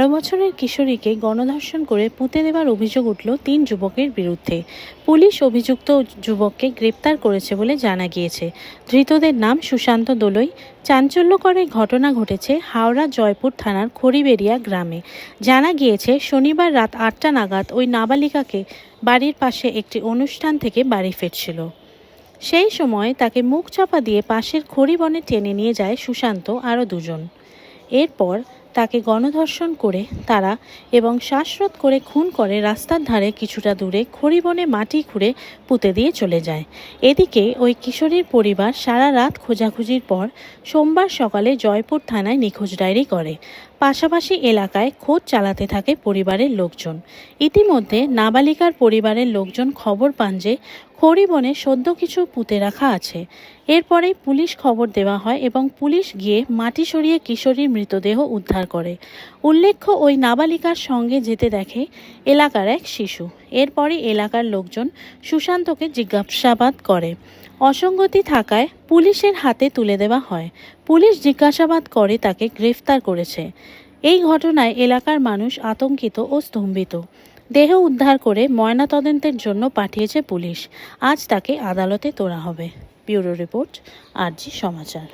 12 বছরের কিশোরীকে গণধর্ষণ করে পুঁতে দেওয়ার অভিযোগ উঠল 3 যুবকের বিরুদ্ধে। পুলিশ অভিযুক্ত যুবককে গ্রেপ্তার করেছে বলে জানা গিয়েছে। ধৃতদের নাম সুশান্ত দোলই। চাঞ্চল্যকর এই ঘটনা ঘটেছে হাওড়া জয়পুর থানার খড়িবেড়িয়া গ্রামে। জানা গিয়েছে শনিবার রাত 8টা নাগাদ ওই নাবালিকাকে বাড়ির পাশে একটি অনুষ্ঠান থেকে বাড়ি ফিরছিল। সেই সময় তাকে মুখ চাপা দিয়ে পাশের খড়ি বনে টেনে নিয়ে যায় সুশান্ত আরও দুজন। এরপর তাকে গণধর্ষণ করে তারা এবং শ্বাসরোধ করে খুন করে রাস্তার ধারে কিছুটা দূরে খড়িবনে মাটি খুঁড়ে পুঁতে দিয়ে চলে যায়। এদিকে ওই কিশোরীর পরিবার সারা রাত খোঁজাখুঁজির পর সোমবার সকালে জয়পুর থানায় নিখোঁজ ডায়েরি করে। পাশাপাশি এলাকায় খোঁজ চালাতে থাকে পরিবারের লোকজন। ইতিমধ্যে নাবালিকার পরিবারের লোকজন খবর পান যে খড়িবনে সদ্য কিছু পুঁতে রাখা আছে। এরপরেই পুলিশ খবর দেওয়া হয় এবং পুলিশ গিয়ে মাটি সরিয়ে কিশোরীর মৃতদেহ উদ্ধার করে। উল্লেখ্য, ওই নাবালিকার সঙ্গে যেতে দেখে এলাকার এক শিশু। এরপরই এলাকার লোকজন সুশান্তকে জিজ্ঞাসাবাদ করে। অসঙ্গতি থাকায় পুলিশের হাতে তুলে দেওয়া হয়। পুলিশ জিজ্ঞাসাবাদ করে তাকে গ্রেফতার করেছে। এই ঘটনায় এলাকার মানুষ আতঙ্কিত ও স্তম্ভিত। দেহ উদ্ধার করে ময়নাতদন্তের জন্য পাঠিয়েছে পুলিশ। আজ তাকে আদালতে তোলা হবে। ব্যুরো রিপোর্ট, আরজি সমাচার।